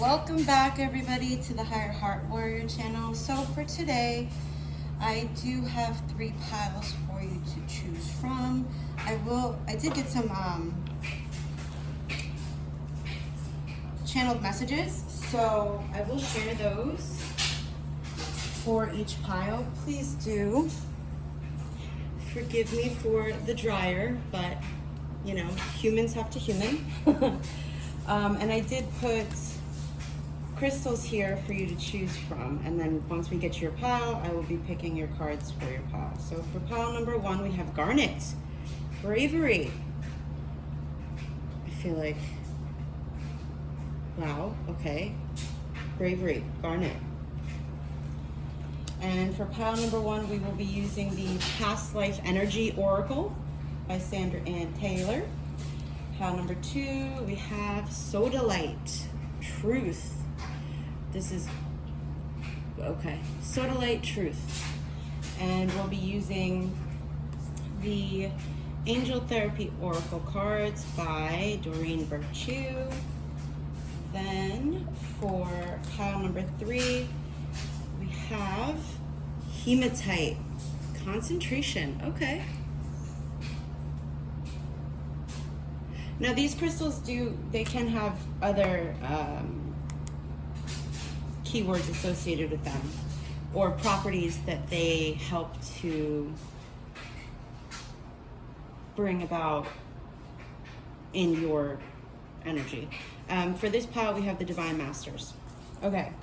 Welcome back, everybody, to the Higher Heart Warrior channel. So for today, I do have 3 piles for you to choose from. I did get some channeled messages, so I will share those for each pile. Please do forgive me for the dryer, but you know, humans have to human. And I did put crystals here for you to choose from, and then once we get to your pile, I will be picking your cards for your pile. So for pile number 1, we have Garnet+Bravery. I feel like, wow, okay. Bravery, Garnet. And for pile number 1, we will be using the Past Life Energy Oracle by Sandra Ann Taylor. Pile number 2, we have Sodalite+Truth. This is, okay, Sodalite+Truth. And we'll be using the Angel Therapy Oracle cards by Doreen Virtue. Then for pile number 3, we have Hematite+Concentration. Okay. Now these crystals they can have other keywords associated with them, or properties that they help to bring about in your energy. For this pile, we have the Divine Masters. Okay.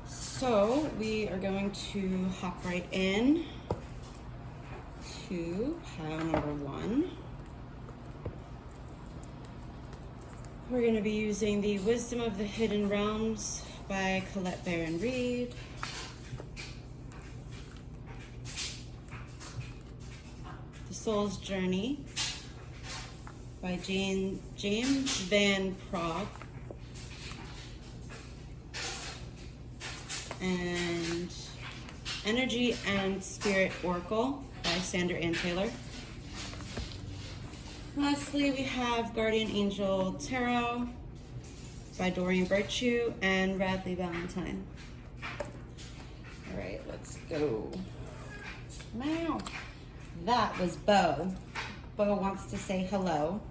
So we are going to hop right in to pile number 1. We're going to be using the Wisdom of the Hidden Realms by Colette Baron Reed. The Soul's Journey by James Van Praagh. And Energy and Spirit Oracle by Sandra Ann Taylor. Lastly, we have Guardian Angel Tarot by Doreen Virtue and Radley Valentine. All right, let's go. Meow. That was Bo. Bo wants to say hello.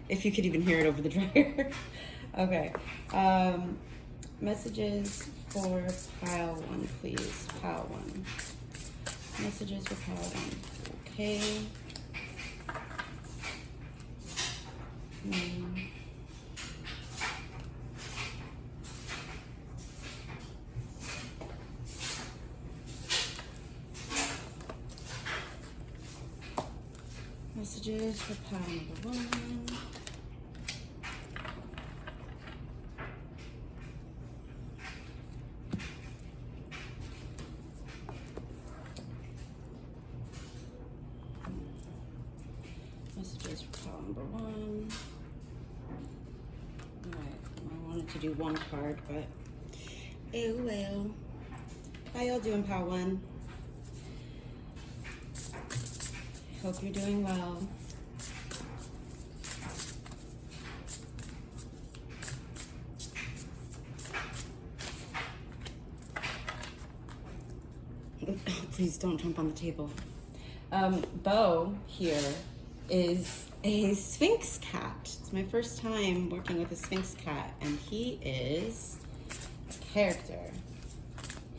If you could even hear it over the dryer. Okay. Messages for pile 1, please. Pile 1. Messages for pile 1. Okay. Messages for pile number 1. Messages for pile number 1. Alright, I wanted to do 1 card, but oh well. How y'all doing, pile 1? Hope you're doing well. Please don't jump on the table. Bo here is a Sphinx cat. It's my first time working with a Sphinx cat, and he is a character.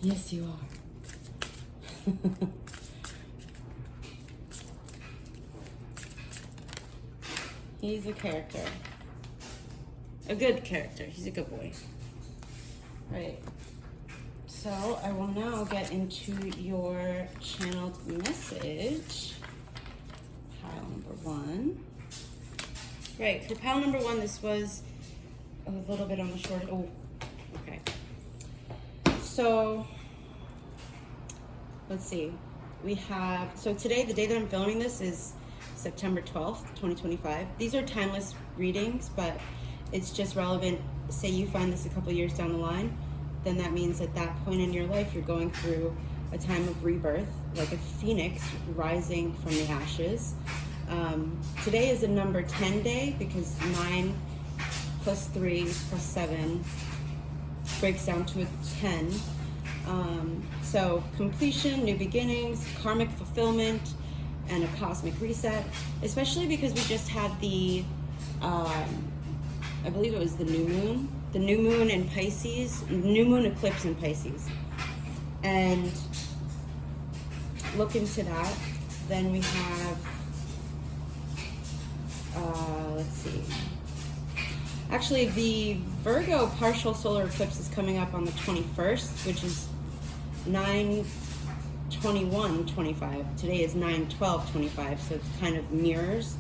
Yes, you are. He's a character. A good character. He's a good boy. Right. So I will now get into your channeled message. Pile number 1. Right, for pile number 1, this was a little bit on the short. Oh, okay. So let's see. We have, so today, the day that I'm filming this is September 12th, 2025. These are timeless readings, but it's just relevant. Say you find this a couple years down the line, then that means at that point in your life, you're going through a time of rebirth, like a phoenix rising from the ashes. Today is a number 10 day because 9 plus 3 plus 7 breaks down to a 10. So completion, new beginnings, karmic fulfillment, and a cosmic reset, especially because we just had the, I believe it was the new moon in Pisces, new moon eclipse in Pisces. And look into that. Then we have, let's see. Actually, the Virgo partial solar eclipse is coming up on the 21st, which is 9/21/25. Today is 9/12/25, so it kind of mirrors.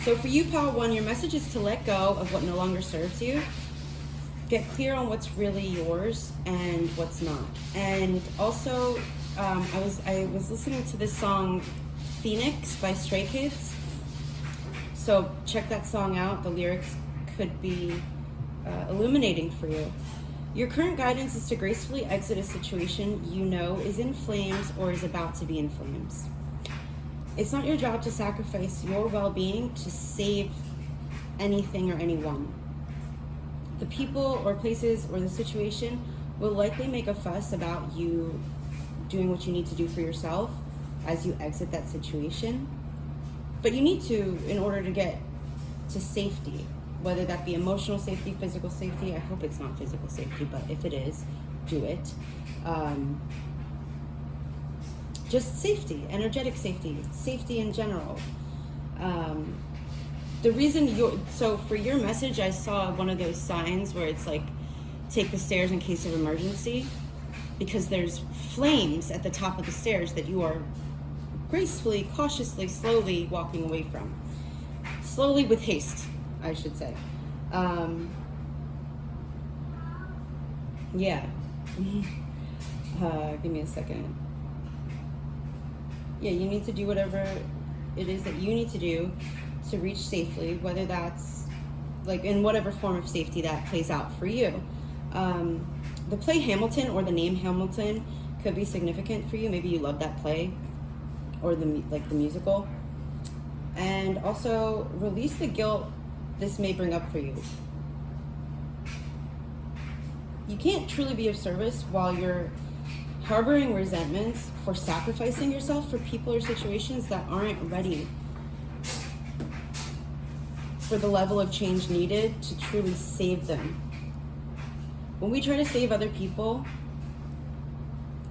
So for you, Power One, your message is to let go of what no longer serves you. Get clear on what's really yours and what's not. And also, I was listening to this song, Phoenix by Stray Kids. So check that song out. The lyrics could be illuminating for you. Your current guidance is to gracefully exit a situation you know is in flames or is about to be in flames. It's not your job to sacrifice your well-being to save anything or anyone. The people or places or the situation will likely make a fuss about you doing what you need to do for yourself as you exit that situation. But you need to, in order to get to safety, whether that be emotional safety, physical safety. I hope it's not physical safety, but if it is, do it. Just safety, energetic safety, safety in general. The reason so for your message, I saw one of those signs where it's like, take the stairs in case of emergency, because there's flames at the top of the stairs that you are gracefully, cautiously, slowly walking away from. Slowly with haste, I should say. Yeah. Give me a second. Yeah, you need to do whatever it is that you need to do to reach safely, whether that's like in whatever form of safety that plays out for you. The play Hamilton or the name Hamilton could be significant for you. Maybe you love that play or the musical. And also release the guilt this may bring up for you. You can't truly be of service while you're harboring resentments for sacrificing yourself for people or situations that aren't ready for the level of change needed to truly save them. When we try to save other people,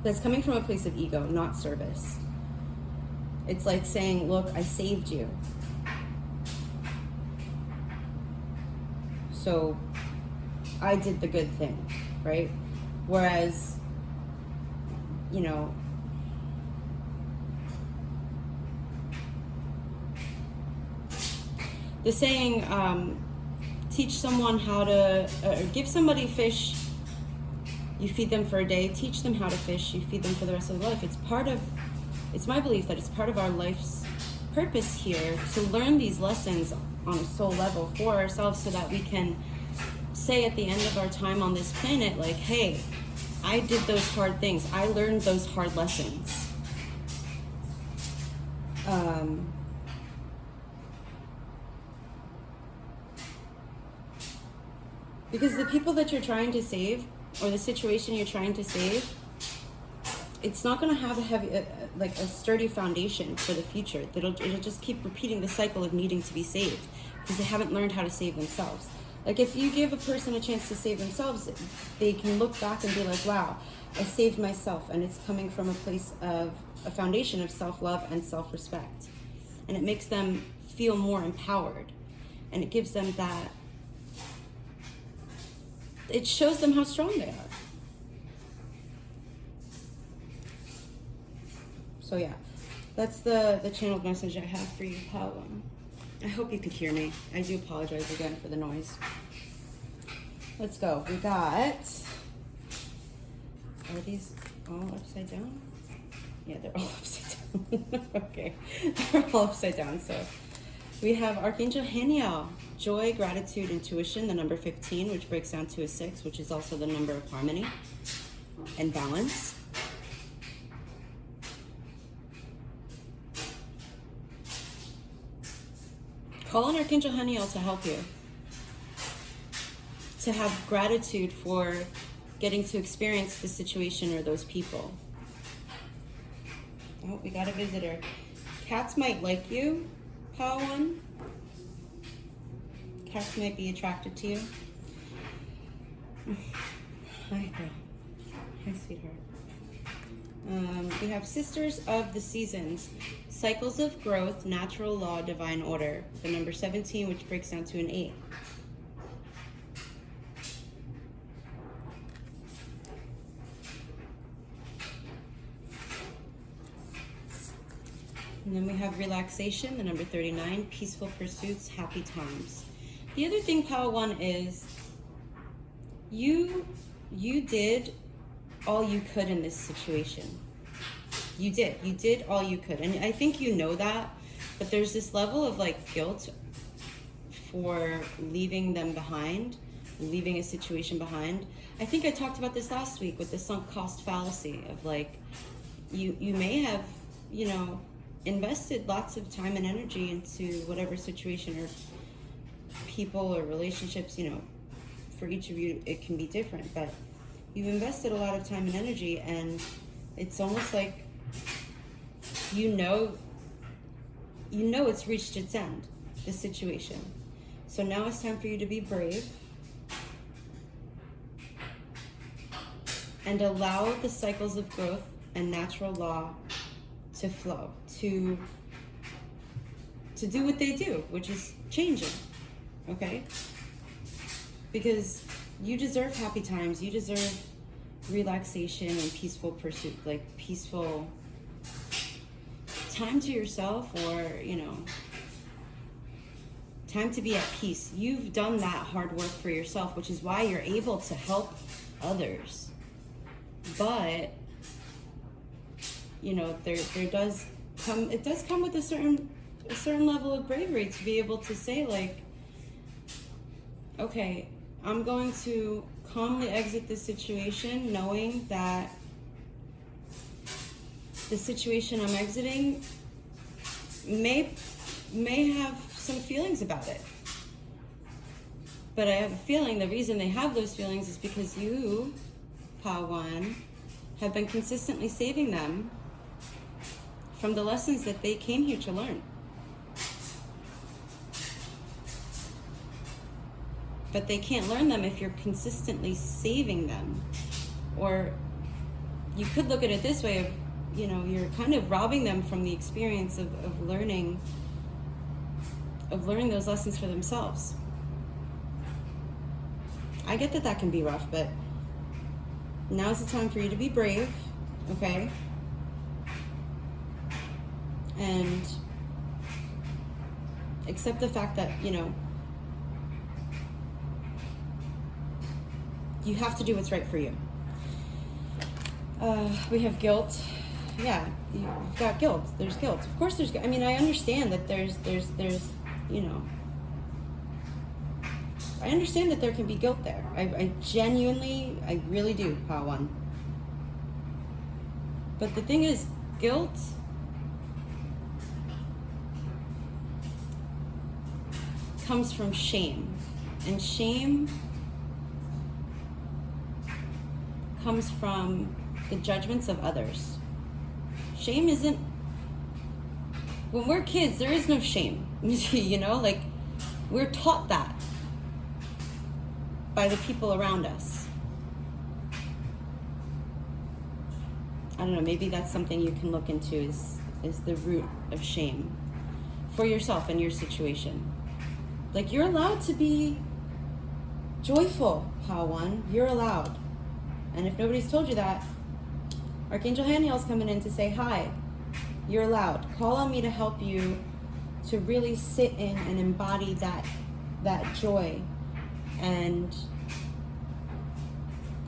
that's coming from a place of ego, not service. It's like saying, look, I saved you, so I did the good thing, right? Whereas, you know, the saying, teach someone how to, give somebody fish, you feed them for a day, teach them how to fish, you feed them for the rest of their life. It's my belief that it's part of our life's purpose here to learn these lessons on a soul level for ourselves so that we can say at the end of our time on this planet, like, hey, I did those hard things. I learned those hard lessons. Because the people that you're trying to save, or the situation you're trying to save, it's not going to have a sturdy foundation for the future. It'll just keep repeating the cycle of needing to be saved because they haven't learned how to save themselves. Like if you give a person a chance to save themselves, they can look back and be like, wow, I saved myself. And it's coming from a place of a foundation of self-love and self-respect. And it makes them feel more empowered. And it gives them that, it shows them how strong they are. So yeah, that's the channeled message I have for you, Paula. I hope you could hear me. I do apologize again for the noise. Let's go. We got, are these all upside down? Yeah, they're all upside down. Okay, they're all upside down. So we have Archangel Haniel, joy, gratitude, intuition, the number 15, which breaks down to a 6, which is also the number of harmony and balance. Call on Archangel Haniel to help you. To have gratitude for getting to experience the situation or those people. Oh, we got a visitor. Cats might like you, Power One. Cats might be attracted to you. Hi, girl. Hi, sweetheart. We have Sisters of the Seasons. Cycles of growth, natural law, divine order. The number 17, which breaks down to an 8. And then we have relaxation, the number 39, peaceful pursuits, happy times. The other thing, Power One, is you did all you could in this situation. You did all you could. And I think you know that, but there's this level of like guilt for leaving them behind, leaving a situation behind. I think I talked about this last week with the sunk cost fallacy of like, you may have, you know, invested lots of time and energy into whatever situation or people or relationships, you know, for each of you it can be different, but you've invested a lot of time and energy, and it's almost like you know it's reached its end, the situation. So now it's time for you to be brave and allow the cycles of growth and natural law to flow, to do what they do, which is changing, okay? Because you deserve happy times, you deserve relaxation and peaceful pursuit, like peaceful time to yourself, or, you know, time to be at peace. You've done that hard work for yourself, which is why you're able to help others. But you know, it does come with a certain level of bravery to be able to say, like, okay, I'm going to calmly exit this situation, knowing that the situation I'm exiting may have some feelings about it. But I have a feeling the reason they have those feelings is because you, Power One, have been consistently saving them from the lessons that they came here to learn. But they can't learn them if you're consistently saving them. Or you could look at it this way, of, you know, you're kind of robbing them from the experience of learning those lessons for themselves. I get that that can be rough, but now's the time for you to be brave, okay? And accept the fact that, you know, you have to do what's right for you. We have guilt. Yeah, you've got guilt. There's guilt. Of course there's, I mean, I understand that there's, you know, I understand that there can be guilt there. I genuinely, I really do, Power One. But the thing is, guilt comes from shame. And shame comes from the judgments of others. Shame isn't, when we're kids, there is no shame. You know, like, we're taught that by the people around us. I don't know, maybe that's something you can look into, is the root of shame for yourself and your situation. Like, you're allowed to be joyful, Power One. You're allowed. And if nobody's told you that, Archangel Haniel's coming in to say, hi, you're allowed. Call on me to help you to really sit in and embody that joy and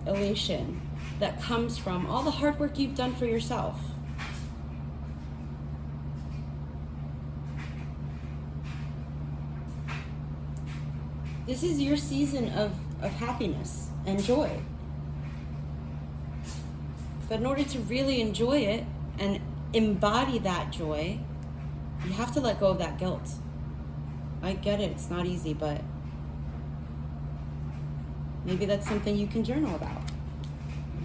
elation that comes from all the hard work you've done for yourself. This is your season of happiness and joy. But in order to really enjoy it and embody that joy, you have to let go of that guilt. I get it. It's not easy, but maybe that's something you can journal about.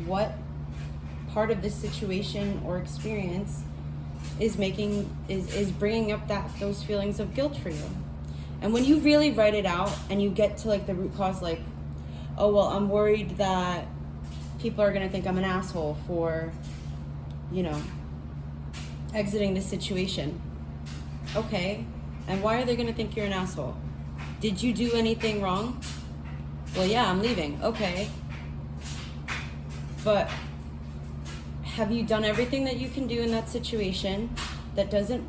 What part of this situation or experience is bringing up those feelings of guilt for you? And when you really write it out and you get to like the root cause, like, oh, well, I'm worried that people are going to think I'm an asshole for, exiting this situation. Okay. And why are they going to think you're an asshole? Did you do anything wrong? Well, yeah, I'm leaving. Okay. But have you done everything that you can do in that situation that doesn't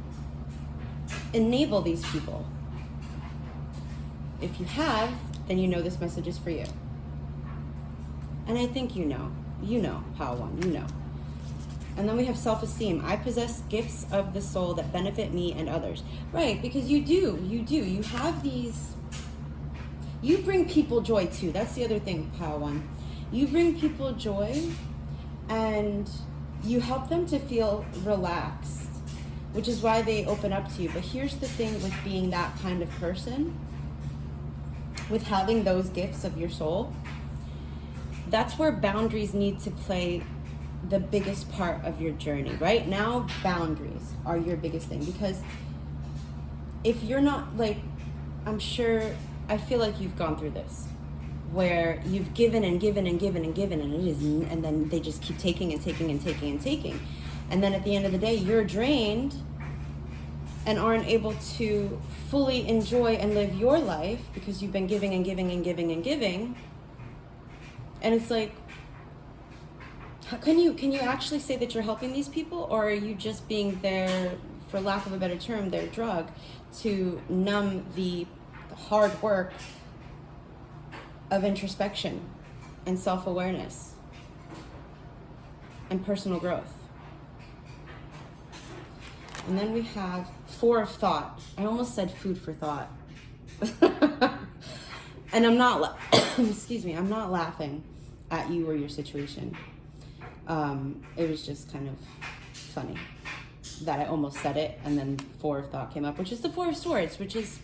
enable these people? If you have, then you know this message is for you. And I think you know, Power One, you know. And then we have self-esteem. I possess gifts of the soul that benefit me and others. Right, because you do. You have these, you bring people joy too. That's the other thing, Power One. You bring people joy and you help them to feel relaxed, which is why they open up to you. But here's the thing with being that kind of person, with having those gifts of your soul, that's where boundaries need to play the biggest part of your journey. Right now, boundaries are your biggest thing, because if you're not, like, I feel like you've gone through this, where you've given and given and given and given, and then they just keep taking and taking and taking and taking. And then at the end of the day, you're drained and aren't able to fully enjoy and live your life because you've been giving and giving and giving and giving. And it's like, how can you actually say that you're helping these people, or are you just being their, for lack of a better term, their drug to numb the hard work of introspection and self-awareness and personal growth? And then we have 4 of thought. I almost said food for thought. And I'm not, excuse me, I'm not laughing at you or your situation. It was just kind of funny that I almost said it, and then 4 of thought came up, which is the 4 of swords, which is,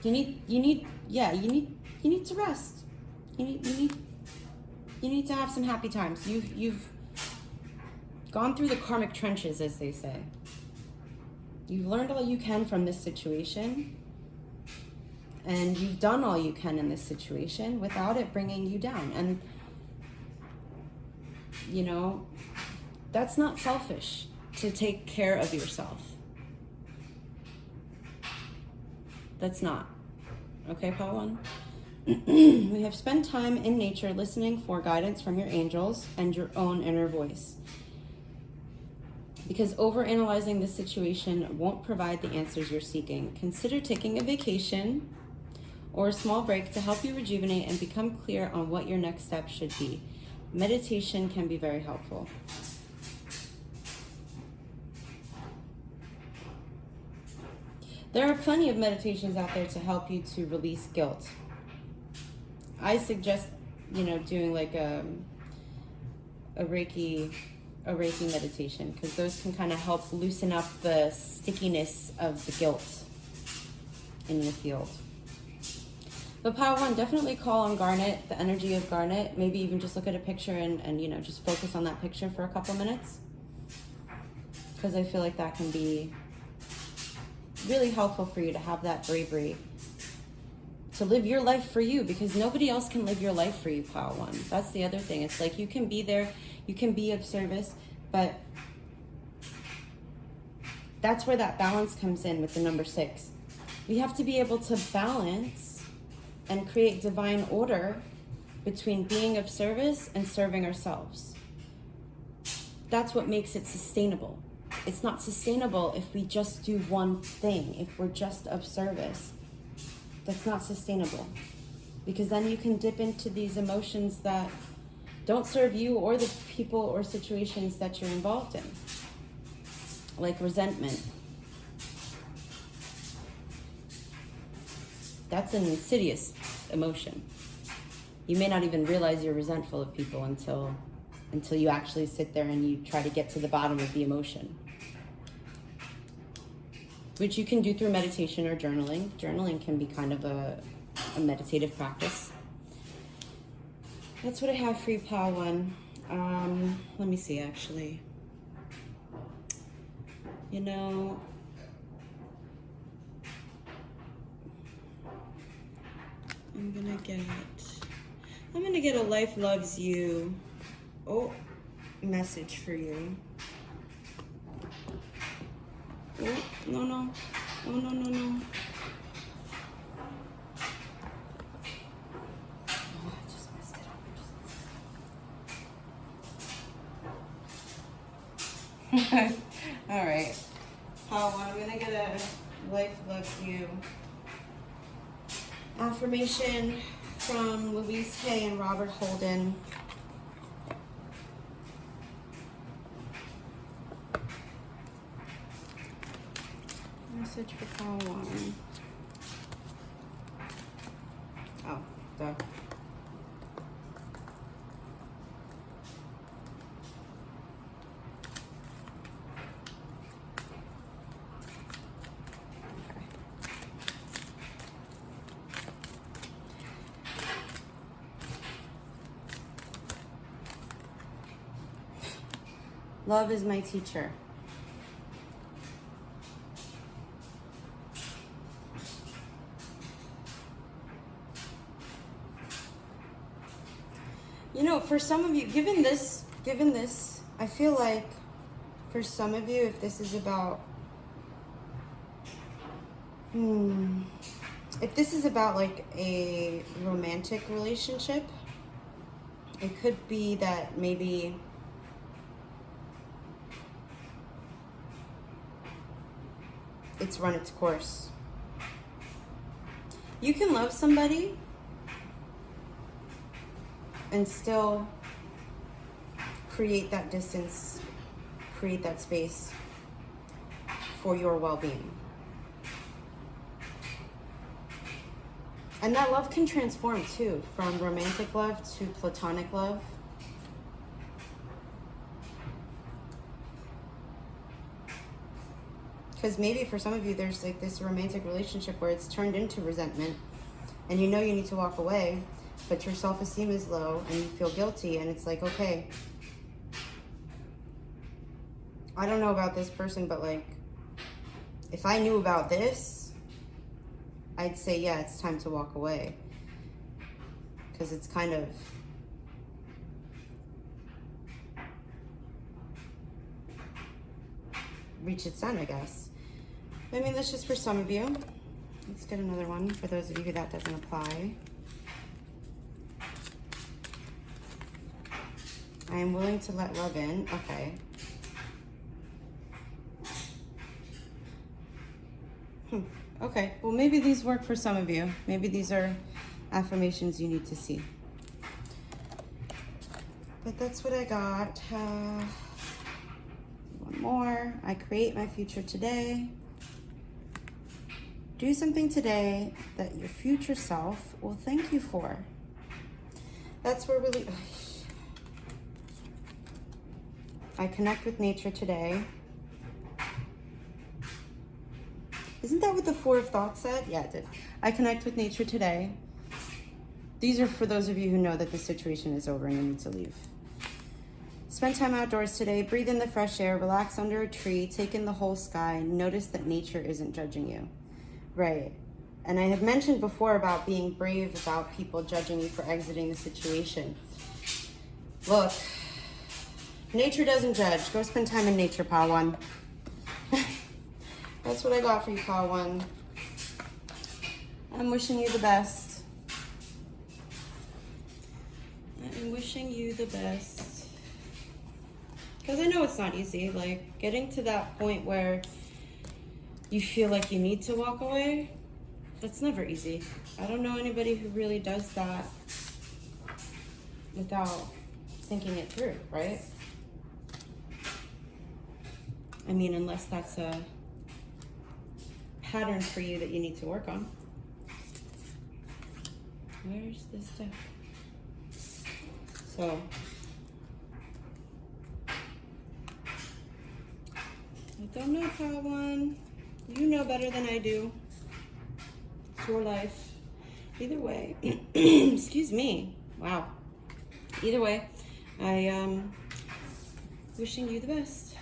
you need to rest. You need to have some happy times. You've gone through the karmic trenches, as they say. You've learned all you can from this situation, and you've done all you can in this situation without it bringing you down. And that's not selfish to take care of yourself. That's not. Okay, Power One? We have spent time in nature listening for guidance from your angels and your own inner voice. Because overanalyzing this situation won't provide the answers you're seeking. Consider taking a vacation or a small break to help you rejuvenate and become clear on what your next step should be. Meditation can be very helpful. There are plenty of meditations out there to help you to release guilt. I suggest, doing like a Reiki meditation, because those can kind of help loosen up the stickiness of the guilt in your field. But Power One, definitely call on Garnet, the energy of Garnet. Maybe even just look at a picture and just focus on that picture for a couple minutes, because I feel like that can be really helpful for you to have that bravery to live your life for you, because nobody else can live your life for you, Power One. That's the other thing. It's like you can be there, you can be of service, but that's where that balance comes in with the number 6. We have to be able to balance and create divine order between being of service and serving ourselves. That's what makes it sustainable. It's not sustainable if we just do one thing, if we're just of service. That's not sustainable, because then you can dip into these emotions that don't serve you or the people or situations that you're involved in, like resentment. That's an insidious emotion. You may not even realize you're resentful of people until you actually sit there and you try to get to the bottom of the emotion. which you can do through meditation or journaling. Journaling can be kind of a meditative practice. That's what I have for you, Pile 1. Let me see, actually. You know, I'm gonna get a life loves you message for you. Oh, no. Oh, no. Oh, I just messed it up. All right. I'm gonna get a life loves you affirmation from Louise Hay and Robert Holden. Message for Pile 1. Oh, duh. Love is my teacher. You know, for some of you, given this, I feel like for some of you, if this is about, if this is about like a romantic relationship, it could be that maybe it's run its course. You can love somebody and still create that distance, create that space for your well-being. And that love can transform too, from romantic love to platonic love. Because maybe for some of you, there's like this romantic relationship where it's turned into resentment and you know you need to walk away, but your self-esteem is low and you feel guilty, and it's like, okay, I don't know about this person, but like, if I knew about this, I'd say, yeah, it's time to walk away. Because it's kind of reached its end, I guess. I mean, that's just for some of you. Let's get another one for those of you who that doesn't apply. I am willing to let love in. Okay. Okay, well, maybe these work for some of you. Maybe these are affirmations you need to see. But that's what I got. One more. I create my future today. Do something today that your future self will thank you for. That's where really... I connect with nature today. Isn't that what the 4 of Thoughts said? Yeah, it did. I connect with nature today. These are for those of you who know that the situation is over and you need to leave. Spend time outdoors today. Breathe in the fresh air. Relax under a tree. Take in the whole sky. Notice that nature isn't judging you. Right. And I had mentioned before about being brave about people judging you for exiting the situation. Look, nature doesn't judge. Go spend time in nature, Pile 1. That's what I got for you, Pile 1. I'm wishing you the best. I'm wishing you the best. Because I know it's not easy. Like, getting to that point where you feel like you need to walk away, that's never easy. I don't know anybody who really does that without thinking it through, right? I mean, unless that's a pattern for you that you need to work on. Where's this stuff? So, I don't know, Pile 1. You know better than I do. It's your life. Either way, excuse me. Wow. Either way, I wishing you the best.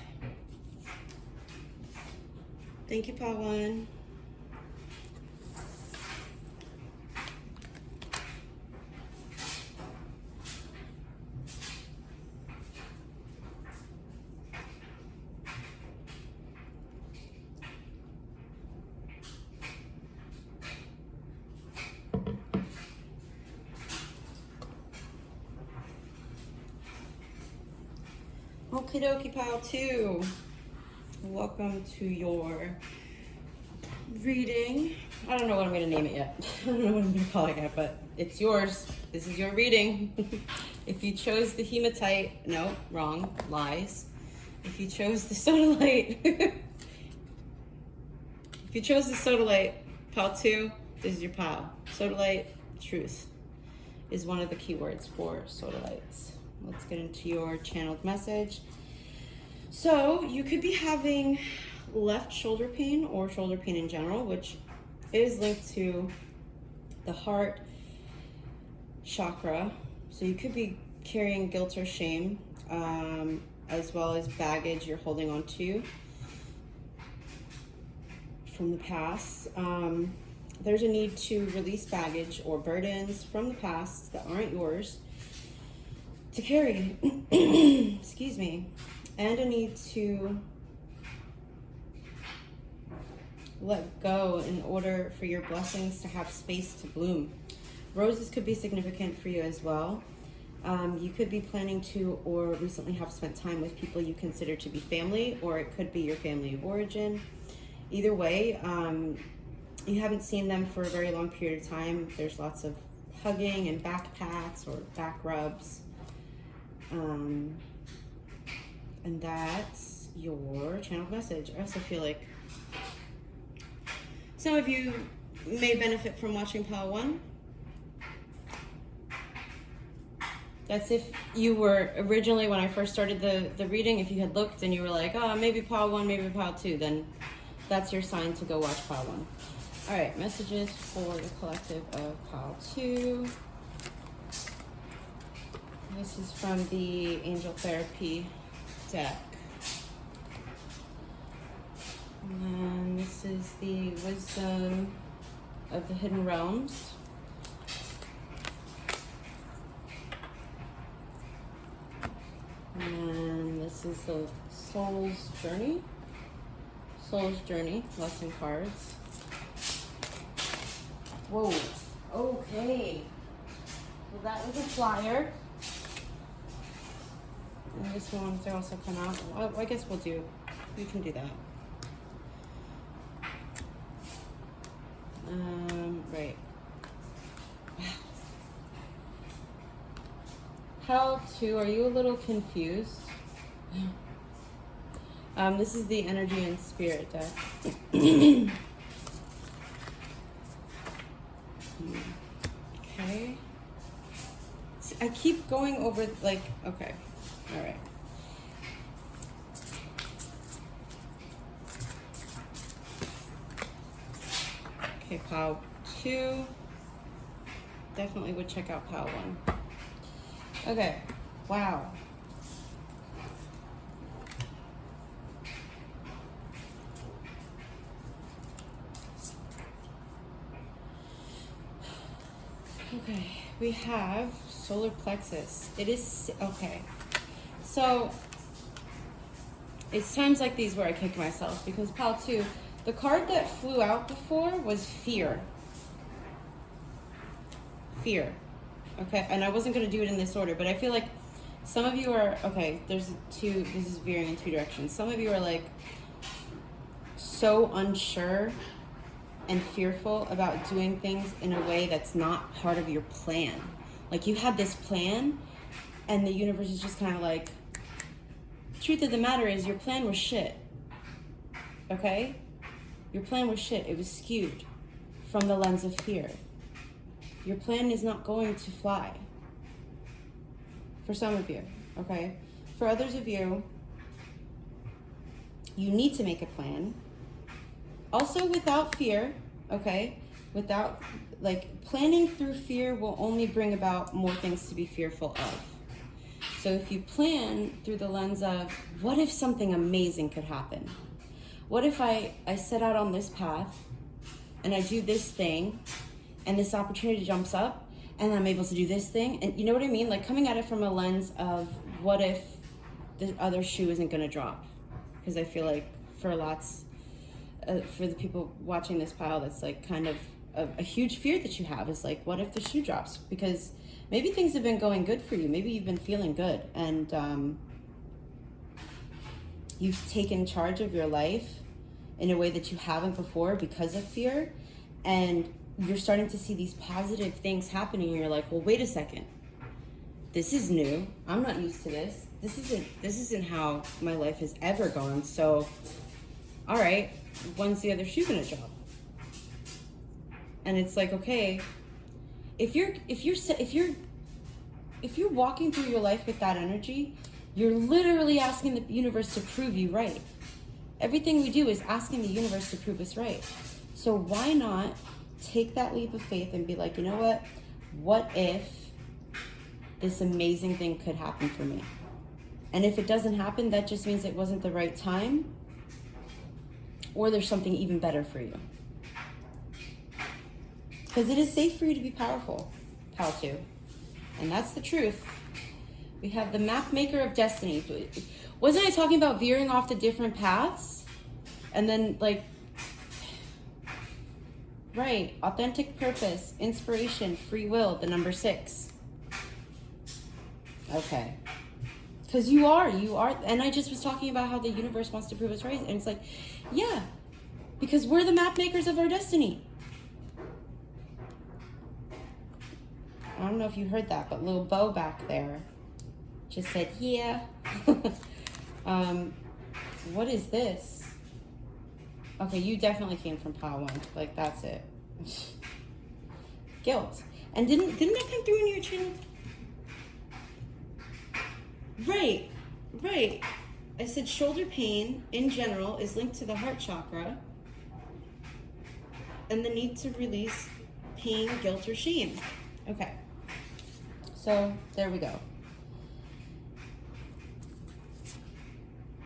Thank you, Pile 1. Okie dokie, Pile 2. Welcome to your reading. I don't know what I'm going to name it yet. I don't know what I'm going to call it yet, but it's yours. This is your reading. If you chose the hematite, no, wrong, lies. If you chose the sodalite, if you chose the sodalite, Pile 2, this is your pile. Sodalite+Truth is one of the keywords for sodalites. Let's get into your channeled message. So you could be having left shoulder pain or shoulder pain in general, which is linked to the heart chakra. So you could be carrying guilt or shame, as well as baggage you're holding on to from the past. There's a need to release baggage or burdens from the past that aren't yours to carry, excuse me, and a need to let go in order for your blessings to have space to bloom. Roses could be significant for you as well. You could be planning to or recently have spent time with people you consider to be family, or it could be your family of origin. Either way, you haven't seen them for a very long period of time. There's lots of hugging and back pats or back rubs. And that's your channeled message. I also feel like some of you may benefit from watching Pile 1. That's if you were originally, when I first started the reading, if you had looked and you were like, oh, maybe Pile 1, maybe Pile 2, then that's your sign to go watch Pile 1. All right, messages for the collective of Pile 2. This is from the Angel Therapy deck. And then this is the Wisdom of the Hidden Realms. And this is the Soul's Journey. Soul's Journey, lesson cards. Whoa, okay. Well, that was a flyer. And this one to also come out. Well, I guess we can do that. Right. Pile 2, are you a little confused? This is the energy and spirit deck. Okay. So I keep going over, like, okay. All right. Okay, Pile 2. Definitely would check out Pile 1. Okay. Wow. Okay, we have solar plexus. It is, okay. So, it's times like these where I kick myself, because Pile 2, the card that flew out before was fear. Fear. Okay, and I wasn't going to do it in this order, but I feel like some of you are, okay, this is veering in two directions. Some of you are like so unsure and fearful about doing things in a way that's not part of your plan. Like you had this plan and the universe is just kind of like, truth of the matter is your plan was shit. Okay? Your plan was shit. It was skewed from the lens of fear. Your plan is not going to fly. For some of you, okay? For others of you, you need to make a plan. Also without fear, okay? Without, like, planning through fear will only bring about more things to be fearful of. So if you plan through the lens of, what if something amazing could happen? What if I set out on this path and I do this thing and this opportunity jumps up and I'm able to do this thing? And you know what I mean? Like, coming at it from a lens of, what if the other shoe isn't gonna drop? Because I feel like for the people watching this pile, that's like kind of a huge fear that you have, is like, what if the shoe drops? Because maybe things have been going good for you. Maybe you've been feeling good, and you've taken charge of your life in a way that you haven't before because of fear, and you're starting to see these positive things happening, and you're like, well, wait a second. This is new. I'm not used to this. This isn't how my life has ever gone. So, all right, when's the other shoe gonna drop? And it's like, okay, if you're walking through your life with that energy, you're literally asking the universe to prove you right. Everything we do is asking the universe to prove us right. So why not take that leap of faith and be like, you know what? What if this amazing thing could happen for me? And if it doesn't happen, that just means it wasn't the right time, or there's something even better for you. Because it is safe for you to be powerful, Pal 2. And that's the truth. We have the map maker of destiny. Wasn't I talking about veering off to different paths? And then, like, right, authentic purpose, inspiration, free will, the number 6. Okay. Because you are, and I just was talking about how the universe wants to prove us right. And it's like, yeah, because we're the map makers of our destiny. I don't know if you heard that, but little Bo back there just said, yeah. What is this? Okay, you definitely came from pile 1. Like, that's it. Guilt. And didn't that come through in your channel? Right. I said shoulder pain in general is linked to the heart chakra and the need to release pain, guilt, or shame. Okay. So there we go.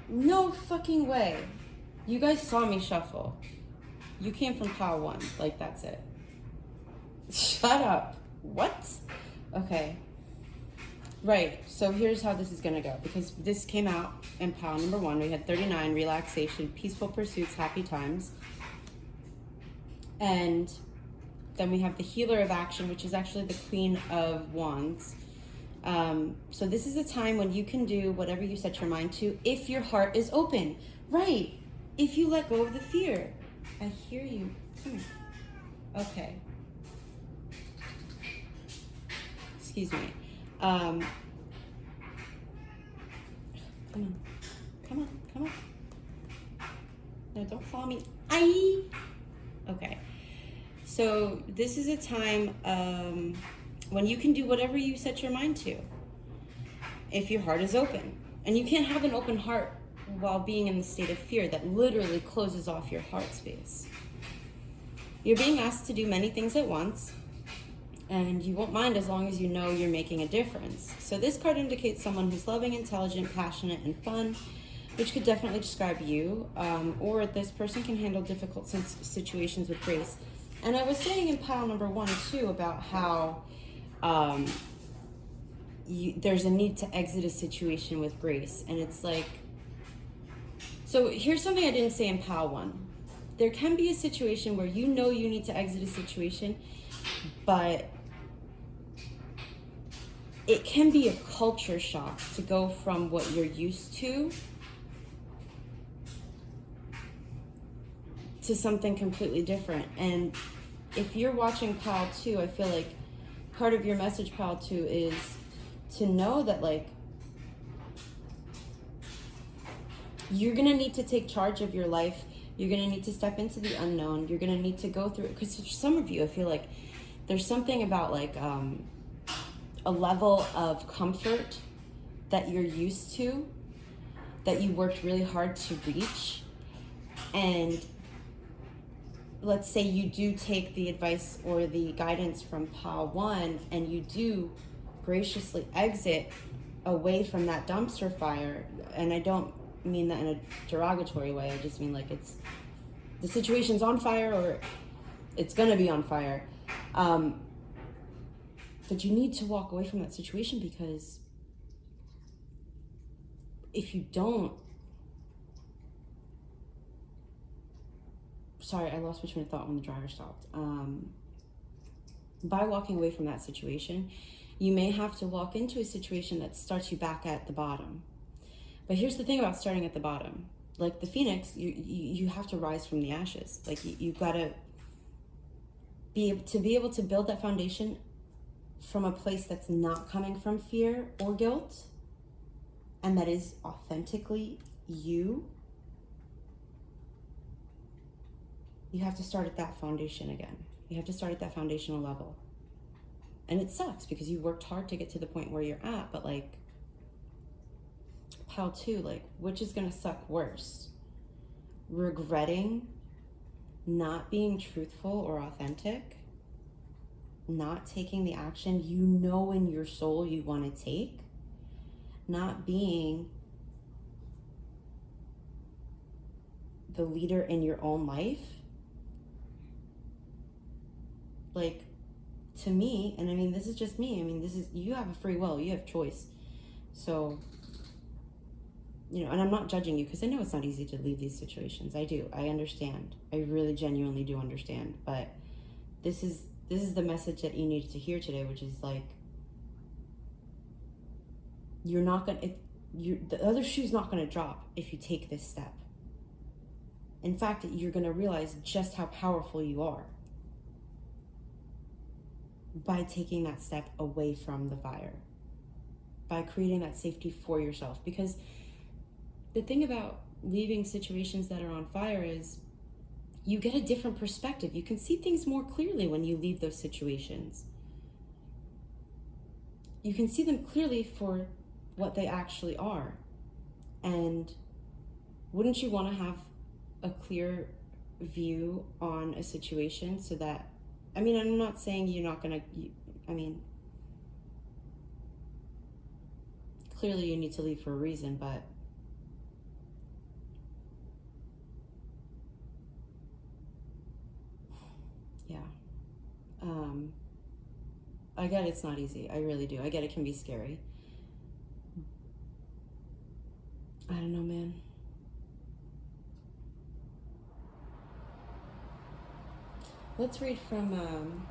No fucking way. You guys saw me shuffle. You came from pile 1. Like, that's it. Shut up. What? Okay. Right, so here's how this is gonna go, because this came out in pile number 1. We had 39, relaxation, peaceful pursuits, happy times. And then we have the healer of action, which is actually the Queen of Wands. So this is a time when you can do whatever you set your mind to if your heart is open. Right, if you let go of the fear. I hear you. Come here. Okay. Excuse me. Come on. No, don't follow me. Aye. Okay. So this is a time when you can do whatever you set your mind to, if your heart is open. And you can't have an open heart while being in the state of fear that literally closes off your heart space. You're being asked to do many things at once, and you won't mind as long as you know you're making a difference. So this card indicates someone who's loving, intelligent, passionate, and fun, which could definitely describe you, or this person can handle difficult situations with grace. And I was saying in pile number 1 too about how there's a need to exit a situation with grace. And it's like, so here's something I didn't say in pile 1. There can be a situation where you know you need to exit a situation, but it can be a culture shock to go from what you're used to something completely different. And if you're watching pile 2, I feel like part of your message, pile 2, is to know that, like, you're gonna need to take charge of your life. You're gonna need to step into the unknown. You're gonna need to go through it. Because for some of you, I feel like there's something about, like, a level of comfort that you're used to, that you worked really hard to reach, and let's say you do take the advice or the guidance from pile 1 and you do graciously exit away from that dumpster fire, and I don't mean that in a derogatory way, I just mean like it's the situation's on fire or it's gonna be on fire, but you need to walk away from that situation, because if you don't, sorry, I lost my train of thought when the dryer stopped. By walking away from that situation, you may have to walk into a situation that starts you back at the bottom. But here's the thing about starting at the bottom. Like the phoenix, you have to rise from the ashes. Like you've got to be able to build that foundation from a place that's not coming from fear or guilt, and that is authentically you. You have to start at that foundation again. You have to start at that foundational level. And it sucks because you worked hard to get to the point where you're at, but like pile 2, like which is gonna suck worse? Regretting not being truthful or authentic, not taking the action you know in your soul you want to take, not being the leader in your own life. Like, to me, and I mean, this is just me, I mean, this is, you have a free will, you have choice. So, you know, and I'm not judging you, because I know it's not easy to leave these situations. I do, I understand. I really genuinely do understand. But this is the message that you needed to hear today, which is like, you're not gonna, the other shoe's not gonna drop if you take this step. In fact, you're gonna realize just how powerful you are by taking that step away from the fire, by creating that safety for yourself. Because the thing about leaving situations that are on fire is you get a different perspective. You can see things more clearly when you leave those situations. You can see them clearly for what they actually are. And wouldn't you want to have a clear view on a situation so that, I mean, I'm not saying you're not gonna, I mean, clearly you need to leave for a reason, but yeah. I get it's not easy. I really do. I get it can be scary. I don't know, man. Let's read from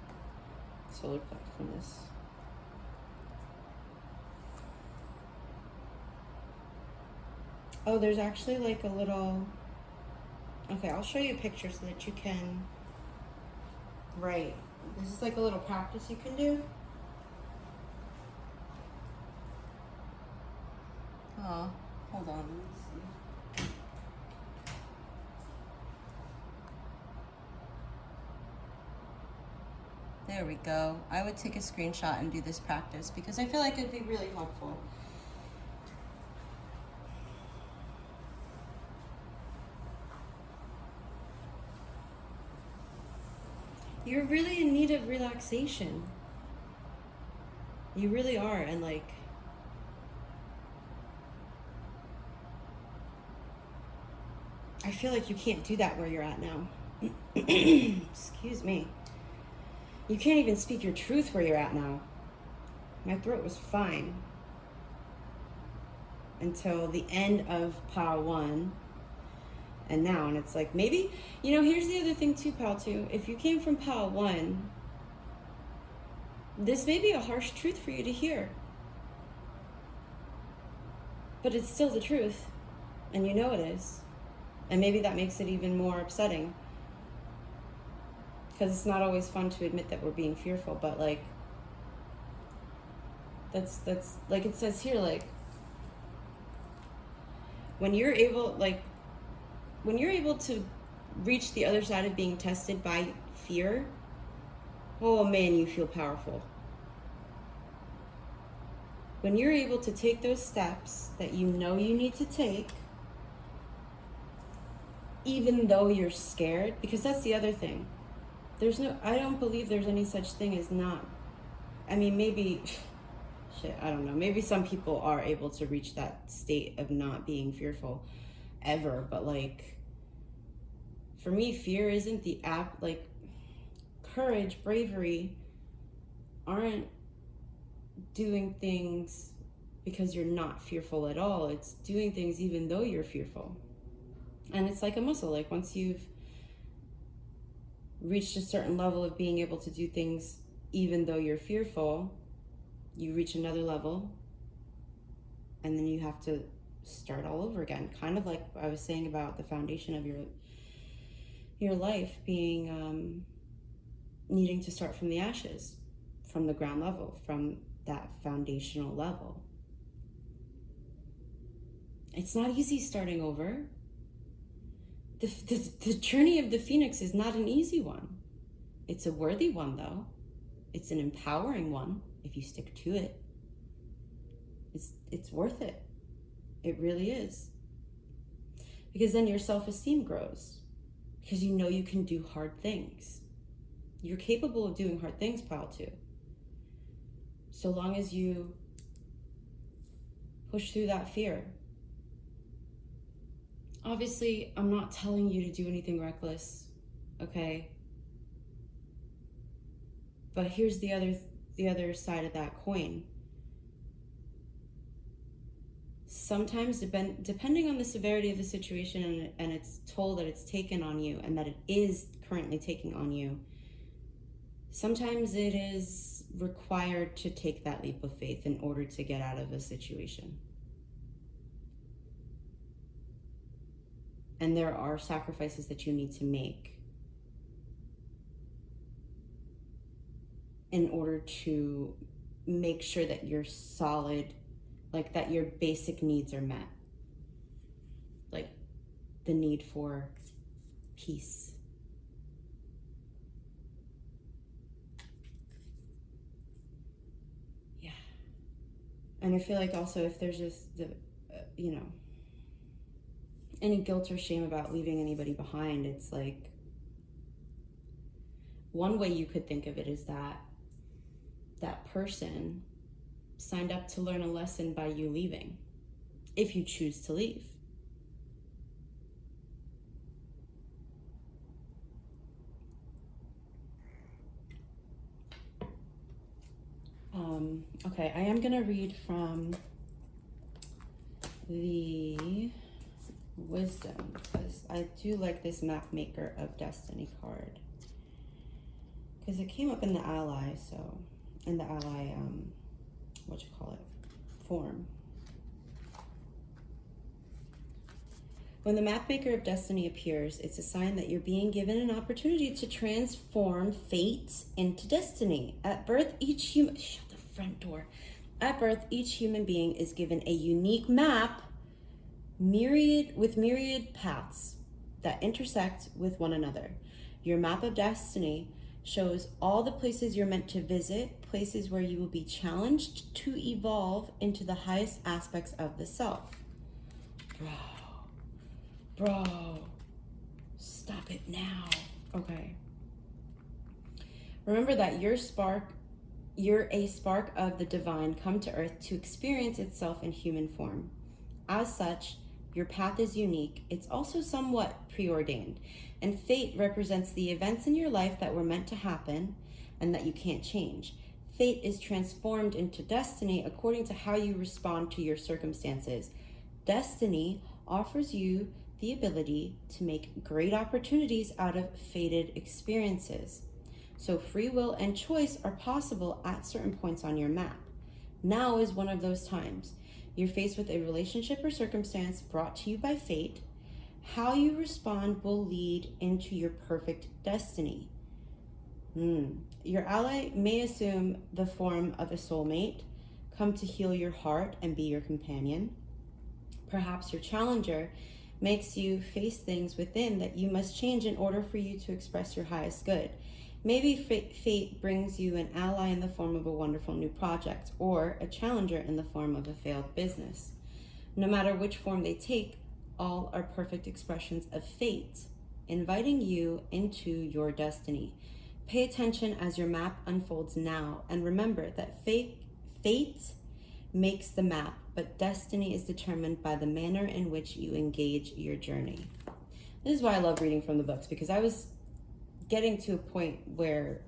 solar plexus from this. Oh, there's actually like a little, okay, I'll show you a picture so that you can write. This is like a little practice you can do. Oh, hold on, let me see. There we go. I would take a screenshot and do this practice because I feel like it'd be really helpful. You're really in need of relaxation. You really are, and like, I feel like you can't do that where you're at now. Excuse me. You can't even speak your truth where you're at now. My throat was fine until the end of pile 1. And now, and it's like, maybe, you know, here's the other thing too, pile 2. If you came from pile 1, this may be a harsh truth for you to hear. But it's still the truth. And you know it is. And maybe that makes it even more upsetting. Because it's not always fun to admit that we're being fearful, but like, that's like it says here, like, when you're able to reach the other side of being tested by fear, oh man, you feel powerful. When you're able to take those steps that you know you need to take, even though you're scared, because that's the other thing. I don't believe there's any such thing as not, I mean, maybe, shit, I don't know. Maybe some people are able to reach that state of not being fearful ever, but like, for me, fear isn't like, courage, bravery aren't doing things because you're not fearful at all. It's doing things even though you're fearful. And it's like a muscle. Like, once you've reached a certain level of being able to do things even though you're fearful, you reach another level, and then you have to start all over again. Kind of like I was saying about the foundation of your life being needing to start from the ashes, from the ground level, from that foundational level. It's not easy starting over. The journey of the phoenix is not an easy one. It's a worthy one, though. It's an empowering one if you stick to it. It's worth it. It really is. Because then your self-esteem grows. Because you know you can do hard things. You're capable of doing hard things, pal, too. So long as you push through that fear. Obviously, I'm not telling you to do anything reckless, okay? But here's the other side of that coin. Sometimes, depending on the severity of the situation and its toll that it's taken on you, and that it is currently taking on you, sometimes it is required to take that leap of faith in order to get out of a situation. And there are sacrifices that you need to make in order to make sure that you're solid, like that your basic needs are met. Like the need for peace. Yeah. And I feel like also if there's just any guilt or shame about leaving anybody behind, it's like, one way you could think of it is that that person signed up to learn a lesson by you leaving, if you choose to leave. Okay, I am gonna read from the Wisdom, because I do like this Map Maker of Destiny card, because it came up in the ally, form. When the Map Maker of Destiny appears, it's a sign that you're being given an opportunity to transform fate into destiny. At birth, each human being is given a unique map, myriad paths that intersect with one another. Your map of destiny shows all the places you're meant to visit, places where you will be challenged to evolve into the highest aspects of the self. Bro, stop it now. Okay. Remember that you're a spark of the divine come to earth to experience itself in human form. As such, your path is unique. It's also somewhat preordained, and fate represents the events in your life that were meant to happen and that you can't change. Fate is transformed into destiny according to how you respond to your circumstances. Destiny offers you the ability to make great opportunities out of fated experiences. So free will and choice are possible at certain points on your map. Now is one of those times. You're faced with a relationship or circumstance brought to you by fate. How you respond will lead into your perfect destiny. Your ally may assume the form of a soulmate, come to heal your heart and be your companion. Perhaps your challenger makes you face things within that you must change in order for you to express your highest good. Maybe fate brings you an ally in the form of a wonderful new project, or a challenger in the form of a failed business. No matter which form they take, all are perfect expressions of fate, inviting you into your destiny. Pay attention as your map unfolds now, and remember that fate makes the map, but destiny is determined by the manner in which you engage your journey. This is why I love reading from the books, because I was getting to a point where,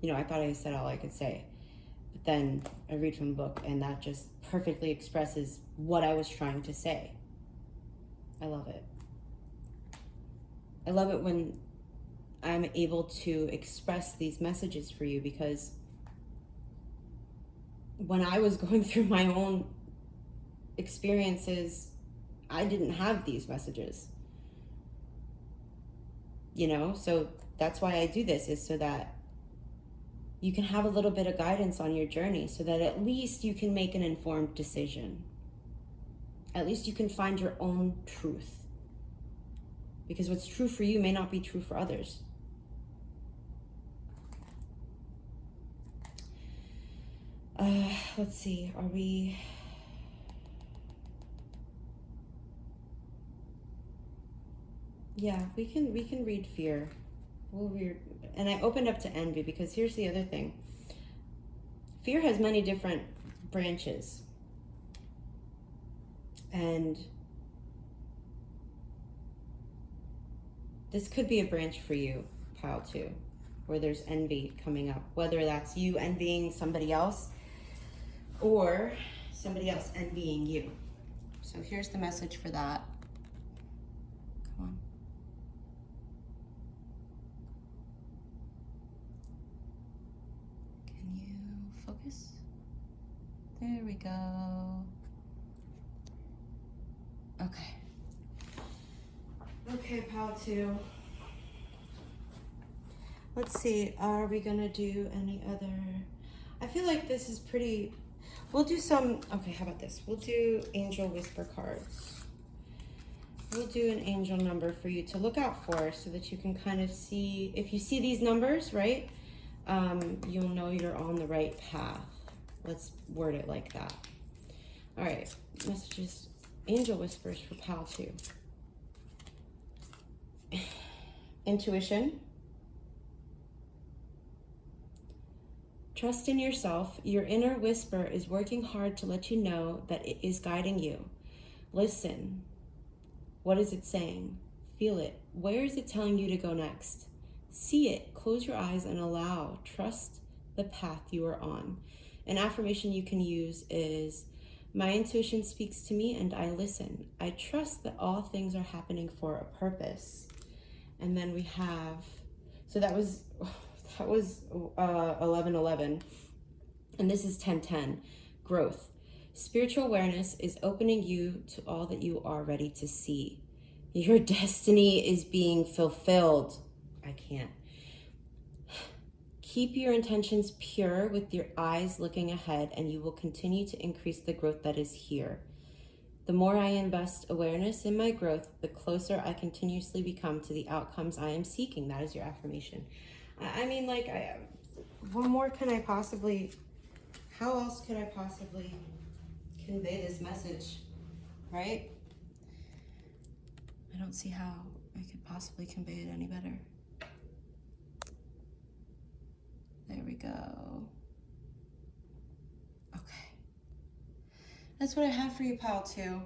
you know, I thought I said all I could say. But then I read from the book, and that just perfectly expresses what I was trying to say. I love it. I love it when I'm able to express these messages for you, because when I was going through my own experiences, I didn't have these messages. You know, so that's why I do this, is so that you can have a little bit of guidance on your journey, so that at least you can make an informed decision. At least you can find your own truth. Because what's true for you may not be true for others. Let's see, are we... Yeah, we can read fear. We'll read, and I opened up to envy, because here's the other thing. Fear has many different branches. And this could be a branch for you, pile 2, where there's envy coming up, whether that's you envying somebody else or somebody else envying you. So here's the message for that. Come on. Can you focus? There we go. Okay. Okay, pile 2. Let's see, are we gonna do any other? I feel like this is pretty, we'll do some, okay, how about this? We'll do angel whisper cards. We'll do an angel number for you to look out for, so that you can kind of see, if you see these numbers, right? You'll know you're on the right path. Let's word it like that. All right, messages, angel whispers for pile 2. Intuition. Trust in yourself. Your inner whisper is working hard to let you know that it is guiding you. Listen. What is it saying? Feel it. Where is it telling you to go next? See it. Close your eyes and allow. Trust the path you are on. An affirmation you can use is, my intuition speaks to me and I listen. I trust that all things are happening for a purpose. And then we have, so that was 11:11, and this is 10:10. Growth. Spiritual awareness is opening you to all that you are ready to see. Your destiny is being fulfilled. I can't. Keep your intentions pure with your eyes looking ahead, and you will continue to increase the growth that is here. The more I invest awareness in my growth, the closer I continuously become to the outcomes I am seeking. That is your affirmation. I mean, like, what more can I possibly, how else could I possibly convey this message, right? I don't see how I could possibly convey it any better. There we go. Okay. That's what I have for you, pile 2.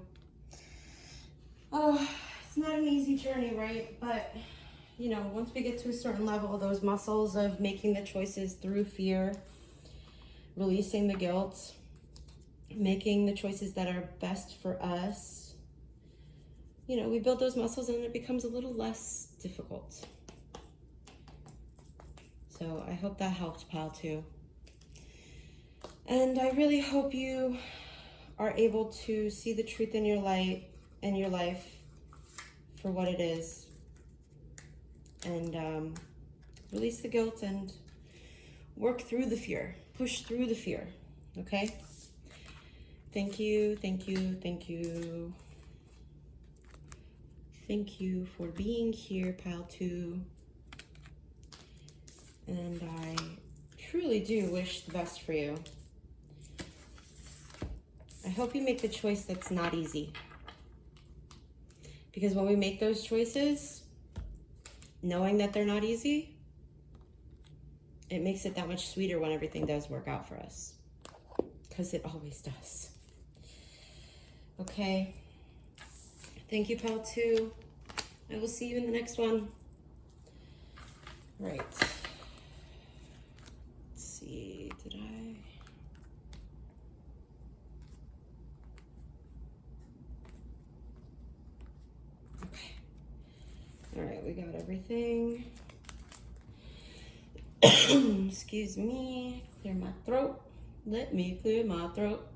Oh, it's not an easy journey, right? But, you know, once we get to a certain level, those muscles of making the choices through fear, releasing the guilt, making the choices that are best for us, you know, we build those muscles and it becomes a little less difficult. So I hope that helped, pile 2. And I really hope you are able to see the truth in your light, in your life, for what it is. And release the guilt and work through the fear. Push through the fear, okay? Thank you, thank you, thank you. Thank you for being here, pile 2. And I truly do wish the best for you. I hope you make the choice that's not easy. Because when we make those choices, knowing that they're not easy, it makes it that much sweeter when everything does work out for us. Because it always does. Okay. Thank you, pal 2. I will see you in the next one. Right. Let's see, did I? Okay. All right, we got everything. Excuse me, clear my throat. Let me clear my throat.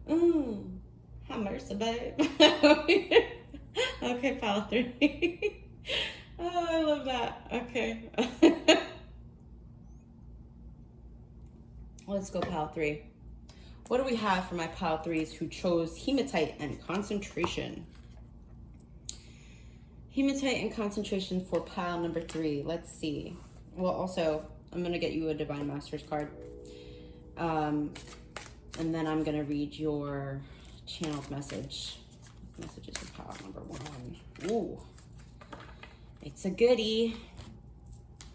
Have mercy, babe. Okay, pile 3. Oh, I love that. Okay. Let's go pile 3. What do we have for my pile 3s who chose Hematite and Concentration? Hematite and Concentration for pile number 3. Let's see. Well, also, I'm going to get you a Divine Masters card. And then I'm going to read your channeled messages for pile number 1. Ooh. It's a goodie.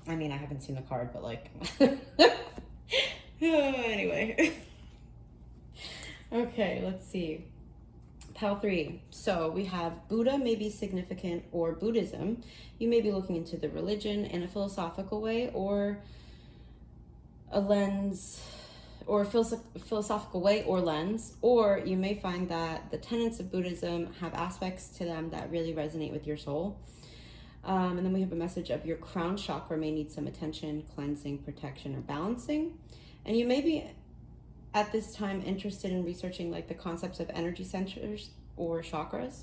I mean, I haven't seen the card, but like... Anyway. Okay, let's see. Pile 3. So we have Buddha may be significant, or Buddhism. You may be looking into the religion in a philosophical way, or a lens, or philosophical way or lens, or you may find that the tenets of Buddhism have aspects to them that really resonate with your soul. And then we have a message of your crown chakra may need some attention, cleansing, protection, or balancing. And you may be at this time interested in researching like the concepts of energy centers or chakras.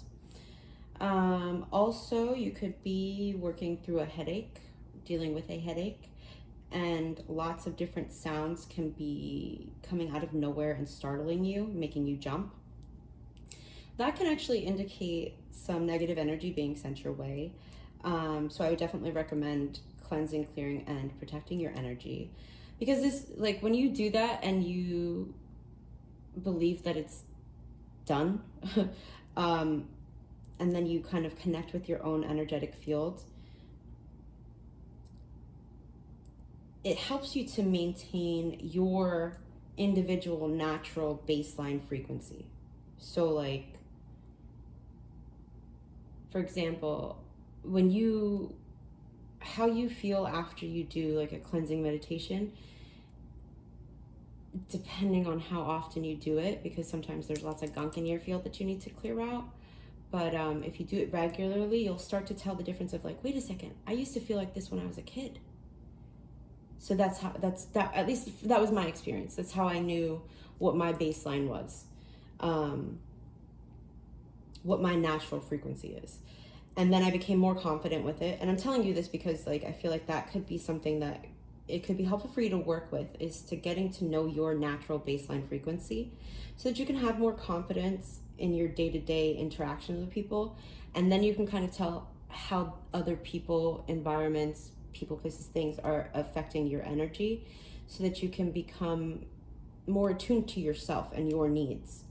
Also, you could be working through a headache, dealing with a headache, and lots of different sounds can be coming out of nowhere and startling you, making you jump. That can actually indicate some negative energy being sent your way. So I would definitely recommend cleansing, clearing, and protecting your energy. Because this, like, when you do that and you believe that it's done, and then you kind of connect with your own energetic field, it helps you to maintain your individual natural baseline frequency. So, like, for example, how you feel after you do like a cleansing meditation, depending on how often you do it, because sometimes there's lots of gunk in your field that you need to clear out. But if you do it regularly, you'll start to tell the difference of like, wait a second, I used to feel like this when I was a kid. So at least that was my experience. That's how I knew what my baseline was, what my natural frequency is. And then I became more confident with it. And I'm telling you this because like I feel like that could be something that it could be helpful for you to work with, is to getting to know your natural baseline frequency so that you can have more confidence in your day-to-day interactions with people. And then you can kind of tell how other people, environments, people, places, things are affecting your energy so that you can become more attuned to yourself and your needs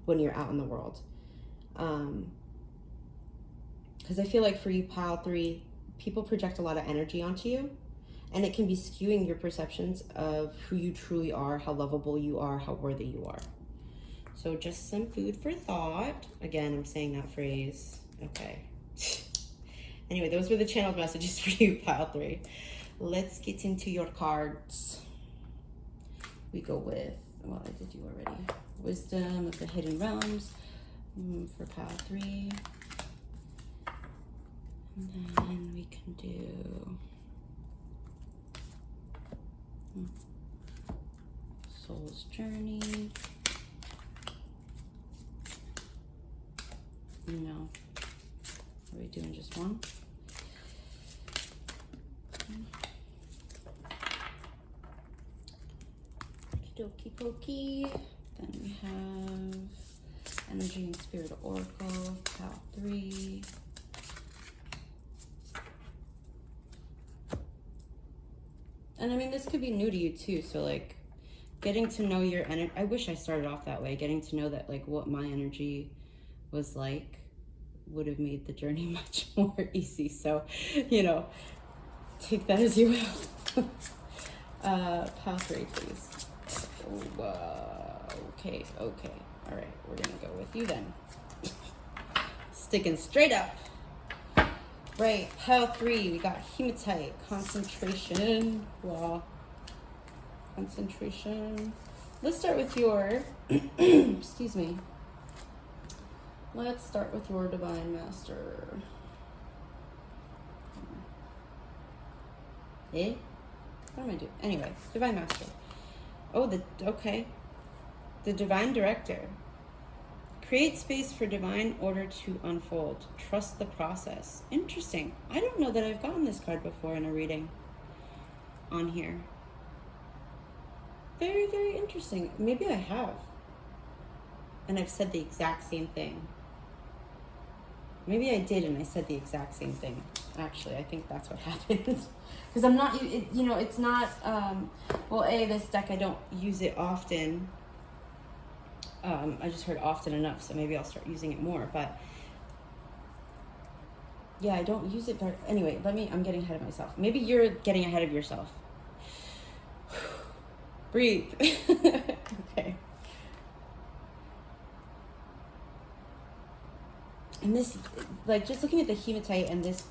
when you're out in the world. Because I feel like for you, pile 3, people project a lot of energy onto you, and it can be skewing your perceptions of who you truly are, how lovable you are, how worthy you are. So just some food for thought. Again, I'm saying that phrase. Okay. Anyway, those were the channeled messages for you, pile 3. Let's get into your cards. We go with, well, I did you already. Wisdom of the Hidden Realms for pile 3. And then we can do Soul's Journey. No. Are we doing just one? Okie dokie. Then we have Energy and Spirit Oracle, pile 3. And I mean, this could be new to you too. So like getting to know your energy. I wish I started off that way, getting to know that like what my energy was like would have made the journey much more easy. So, you know, take that as you will. Pile 3, please. Okay. All right, we're gonna go with you then. Sticking straight up. Right, pile 3, we got Hematite, Concentration. Wow. Concentration. Let's start with your, excuse me. Let's start with your Divine Master. Eh? What am I doing? Anyway, Divine Master. Oh, okay. The Divine Director. Create space for divine order to unfold. Trust the process. Interesting. I don't know that I've gotten this card before in a reading on here. Very, very interesting. Maybe I have. And I've said the exact same thing. Maybe I did and I said the exact same thing. Actually, I think that's what happened. Because I'm not, you know, it's not, well, this deck, I don't use it often. I just heard often enough, so maybe I'll start using it more. But yeah, I don't use it very, anyway, I'm getting ahead of myself. Maybe you're getting ahead of yourself. Breathe. Okay. And this, like, just looking at the Hematite and this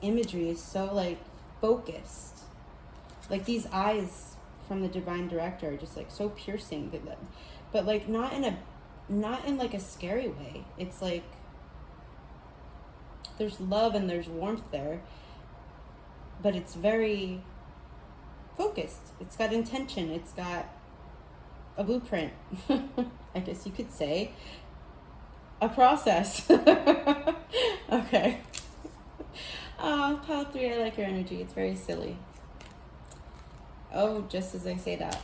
imagery is so, like, focused. Like, these eyes from the Divine Director are just, like, so piercing. But like, not in like a scary way. It's like, there's love and there's warmth there. But it's very focused. It's got intention. It's got a blueprint. I guess you could say. A process. Okay. Pile 3, I like your energy. It's very silly. Oh, just as I say that.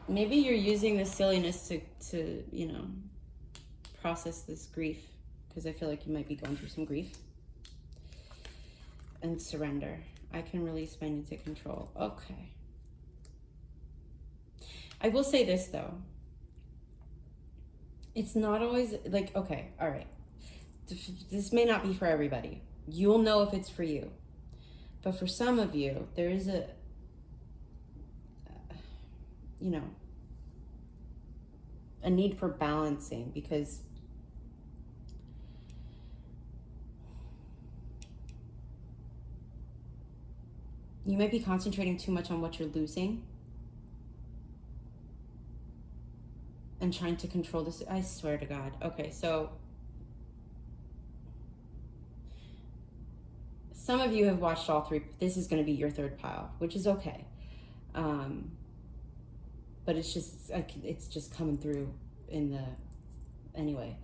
Maybe you're using the silliness to, you know, process this grief. Because I feel like you might be going through some grief. And surrender. I can release my need to control. Okay. I will say this, though. It's not always, like, okay, all right. This may not be for everybody. You'll know if it's for you. But for some of you, there is a, you know, a need for balancing, because you might be concentrating too much on what you're losing and trying to control this. I swear to God. Okay, so some of you have watched all 3. This is going to be your 3rd pile, which is okay. But it's just coming through in the, anyway.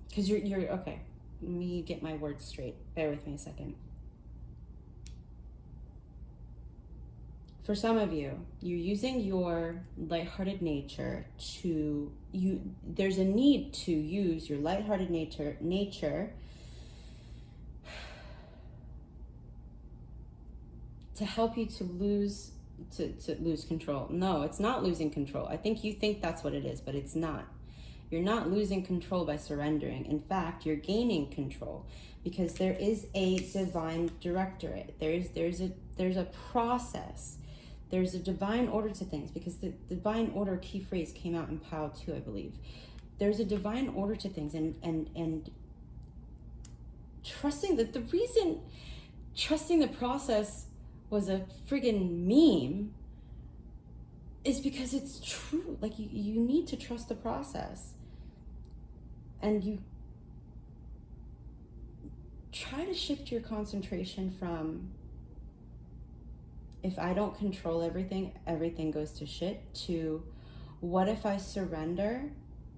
Because you're, okay. Let me get my words straight. Bear with me a second. For some of you, you're using your lighthearted nature there's a need to use your lighthearted nature to help you to lose control. No, it's not losing control. I think you think that's what it is, but it's not. You're not losing control by surrendering. In fact, you're gaining control, because there is a divine directorate. There's a process. There's a divine order to things, because the divine order key phrase came out in pile 2, I believe. There's a divine order to things, and trusting that the reason trusting the process was a friggin' meme is because it's true. Like, you need to trust the process, and you try to shift your concentration from, if I don't control everything, everything goes to shit, to what if I surrender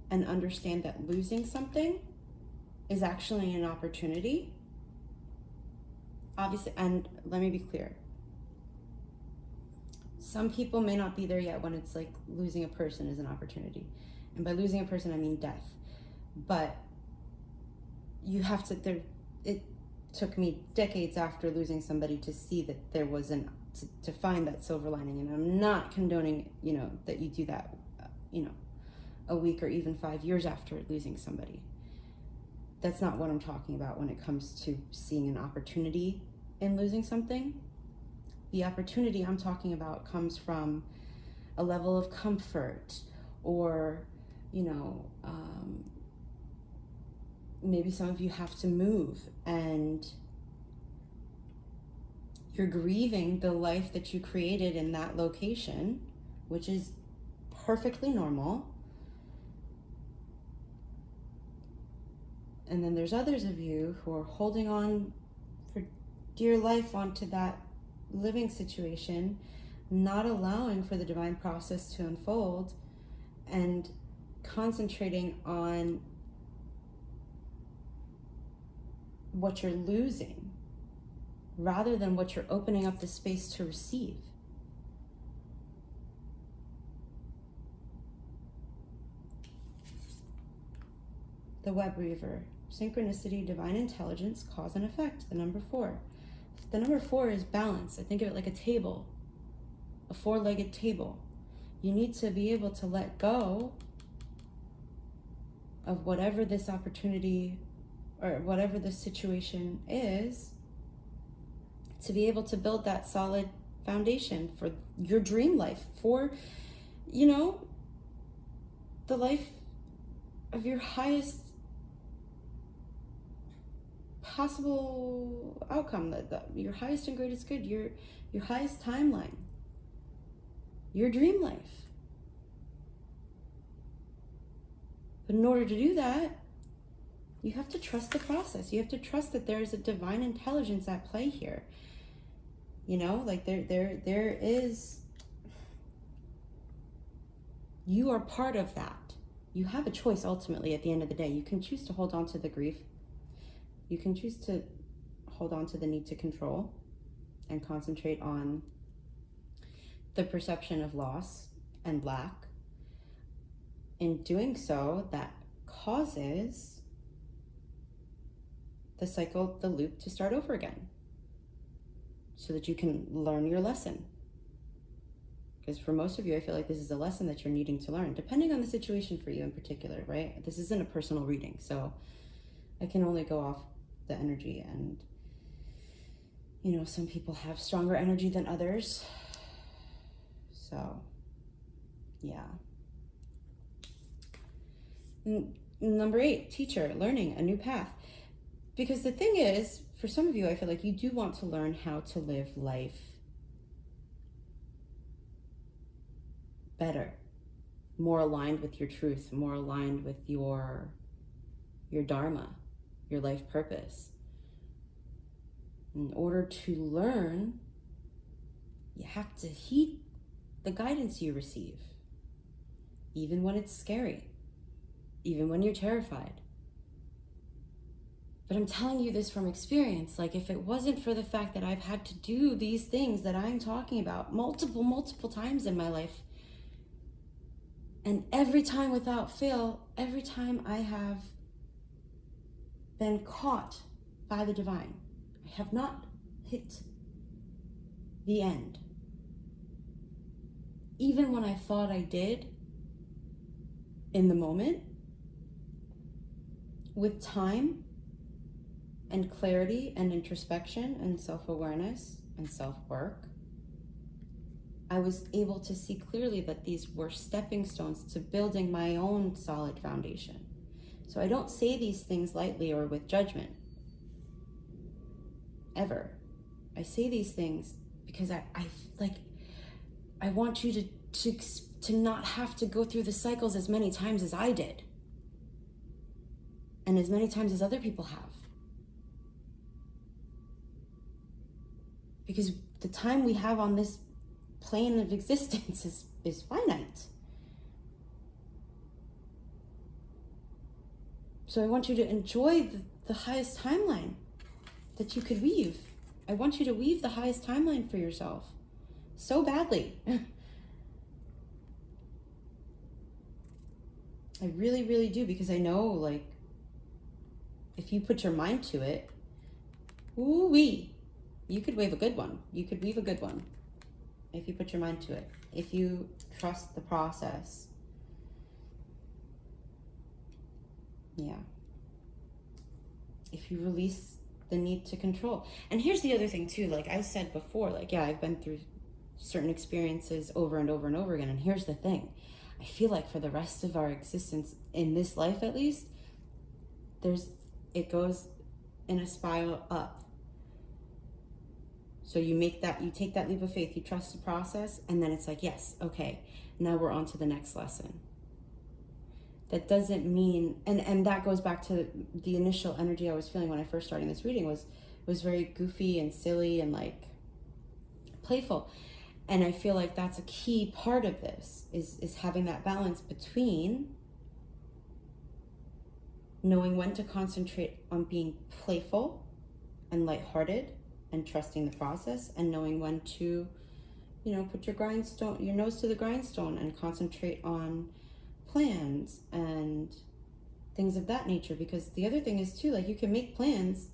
and understand that losing something is actually an opportunity? Obviously, and let me be clear. Some people may not be there yet when it's like losing a person is an opportunity. And by losing a person, I mean death. But you have to, it took me decades after losing somebody to see that there was to find that silver lining. And I'm not condoning, you know, that you do that, you know, a week or even 5 years after losing somebody. That's not what I'm talking about when it comes to seeing an opportunity in losing something. The opportunity I'm talking about comes from a level of comfort, or, you know, maybe some of you have to move and you're grieving the life that you created in that location, which is perfectly normal. And then there's others of you who are holding on for dear life onto that living situation, not allowing for the divine process to unfold, and concentrating on what you're losing rather than what you're opening up the space to receive. The web weaver, synchronicity, divine intelligence, cause and effect, the number 4. The number 4 is balance. I think of it like a table, a 4-legged table. You need to be able to let go of whatever this opportunity or whatever this situation is, to be able to build that solid foundation for your dream life, for, you know, the life of your highest possible outcome, your highest and greatest good, your highest timeline, your dream life. But in order to do that, you have to trust the process. You have to trust that there's a divine intelligence at play here. You know, like there is, you are part of that. You have a choice ultimately at the end of the day. You can choose to hold on to the grief. You can choose to hold on to the need to control and concentrate on the perception of loss and lack. In doing so, that causes the cycle, the loop, to start over again, so that you can learn your lesson. Because for most of you, I feel like this is a lesson that you're needing to learn, depending on the situation for you in particular, right? This isn't a personal reading, so I can only go off the energy, and, you know, some people have stronger energy than others. So, yeah. Number 8, teacher, learning a new path. Because the thing is, for some of you, I feel like you do want to learn how to live life better, more aligned with your truth, more aligned with your dharma, your life purpose. In order to learn, you have to heed the guidance you receive, even when it's scary, even when you're terrified. But I'm telling you this from experience. Like, if it wasn't for the fact that I've had to do these things that I'm talking about multiple times in my life, and every time without fail, every time I have been caught by the divine, I have not hit the end. Even when I thought I did, in the moment, with time and clarity and introspection and self-awareness and self-work, I was able to see clearly that these were stepping stones to building my own solid foundation. So I don't say these things lightly or with judgment, ever. I say these things because I want you to not have to go through the cycles as many times as I did, and as many times as other people have. Because the time we have on this plane of existence is finite. So I want you to enjoy the highest timeline that you could weave. I want you to weave the highest timeline for yourself so badly. I really, really do, because I know, like, if you put your mind to it, ooh-wee, you could weave a good one. You could weave a good one if you put your mind to it. If you trust the process. Yeah. If you release the need to control. And here's the other thing too, like I said before, like, yeah, I've been through certain experiences over and over and over again. And here's the thing. I feel like for the rest of our existence, in this life at least, it goes in a spiral up. So you take that leap of faith, you trust the process, and then it's like, yes, okay, now we're on to the next lesson. That doesn't mean, and that goes back to the initial energy I was feeling when I first started this reading was very goofy and silly and like playful. And I feel like that's a key part of this is having that balance between knowing when to concentrate on being playful and lighthearted and trusting the process, and knowing when to, put your nose to the grindstone and concentrate on plans and things of that nature. Because the other thing is too, like, you can make plans,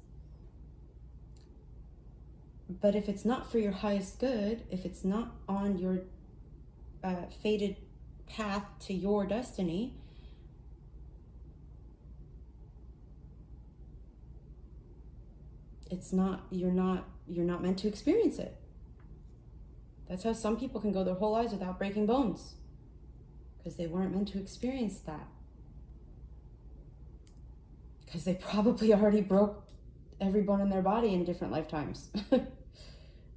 but if it's not for your highest good, if it's not on your fated path to your destiny, you're not meant to experience it. That's how some people can go their whole lives without breaking bones, because they weren't meant to experience that. Because they probably already broke every bone in their body in different lifetimes.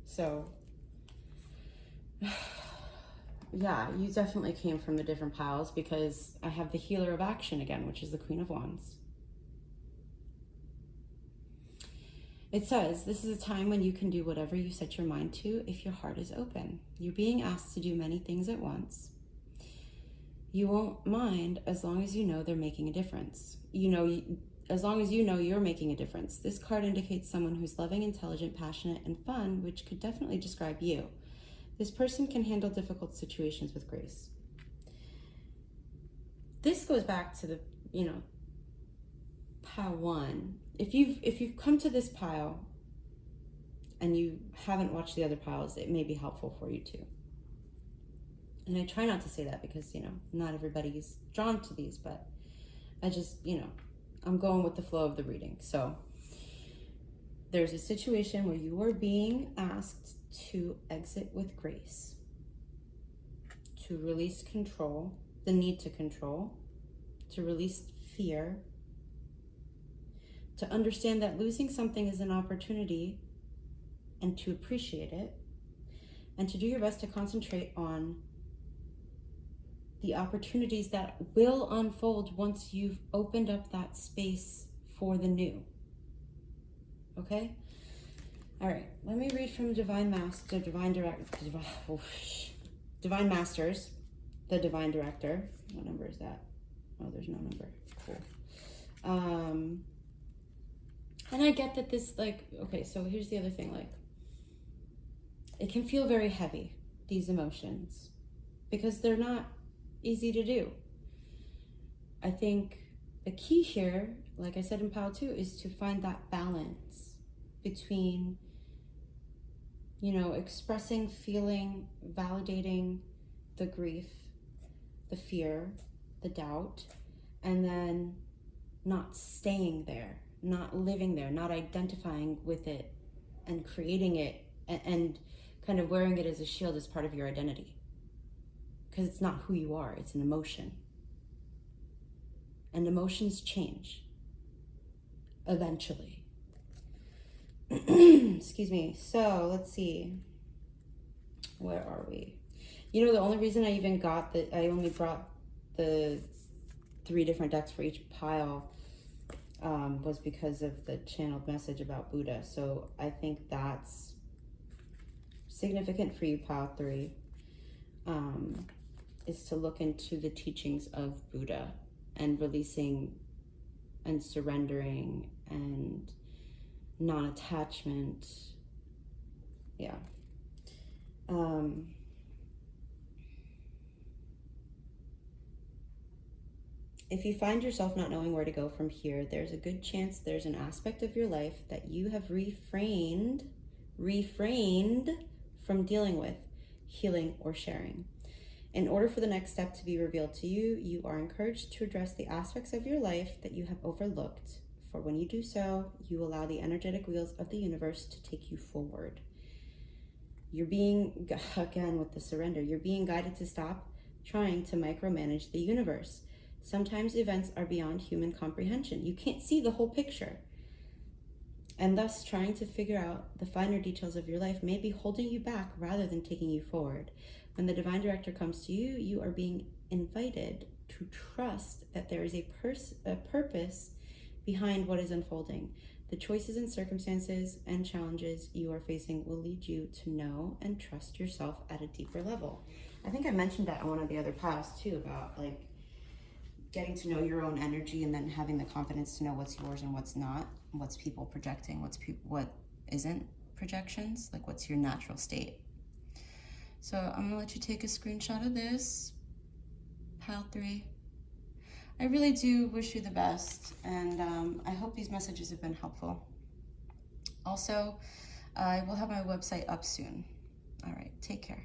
So, yeah, you definitely came from the different piles, because I have the healer of action again, which is the Queen of Wands. It says, this is a time when you can do whatever you set your mind to if your heart is open. You're being asked to do many things at once. You won't mind as long as you know they're making a difference. As long as you know you're making a difference. This card indicates someone who's loving, intelligent, passionate, and fun, which could definitely describe you. This person can handle difficult situations with grace. This goes back to the, pile 1. If you've come to this pile and you haven't watched the other piles, it may be helpful for you too. And I try not to say that because, not everybody's drawn to these, but I just, I'm going with the flow of the reading. So there's a situation where you are being asked to exit with grace, to release control, the need to control, to release fear, to understand that losing something is an opportunity and to appreciate it, and to do your best to concentrate on the opportunities that will unfold once you've opened up that space for the new. Okay? All right, let me read from Divine Masters, the Divine Director. What number is that? Oh, there's no number. Cool. And I get that this, okay, so here's the other thing, it can feel very heavy, these emotions, because they're not easy to do. I think the key here, like I said in pile 2, is to find that balance between, expressing, feeling, validating the grief, the fear, the doubt, and then not staying there, not living there, not identifying with it and creating it and kind of wearing it as a shield as part of your identity. Because it's not who you are, it's an emotion. And emotions change eventually. Excuse me. So let's see. Where are we? The only reason I even I only brought the 3 different decks for each pile was because of the channeled message about Buddha. So I think that's significant for you, pile 3, is to look into the teachings of Buddha and releasing and surrendering and non-attachment. Yeah. If you find yourself not knowing where to go from here, there's a good chance there's an aspect of your life that you have refrained from dealing with, healing, or sharing. In order for the next step to be revealed to you, you are encouraged to address the aspects of your life that you have overlooked. For when you do so, you allow the energetic wheels of the universe to take you forward. You're being, again with the surrender, you're being guided to stop trying to micromanage the universe. Sometimes events are beyond human comprehension. You can't see the whole picture. And thus, trying to figure out the finer details of your life may be holding you back rather than taking you forward. When the divine director comes to you, you are being invited to trust that there is a purpose behind what is unfolding. The choices and circumstances and challenges you are facing will lead you to know and trust yourself at a deeper level. I think I mentioned that on one of the other paths too, about like getting to know your own energy and then having the confidence to know what's yours and what's not, what's people projecting, what isn't projections, like what's your natural state. So I'm gonna let you take a screenshot of this, pile 3. I really do wish you the best, and I hope these messages have been helpful. Also, I will have my website up soon. All right, take care.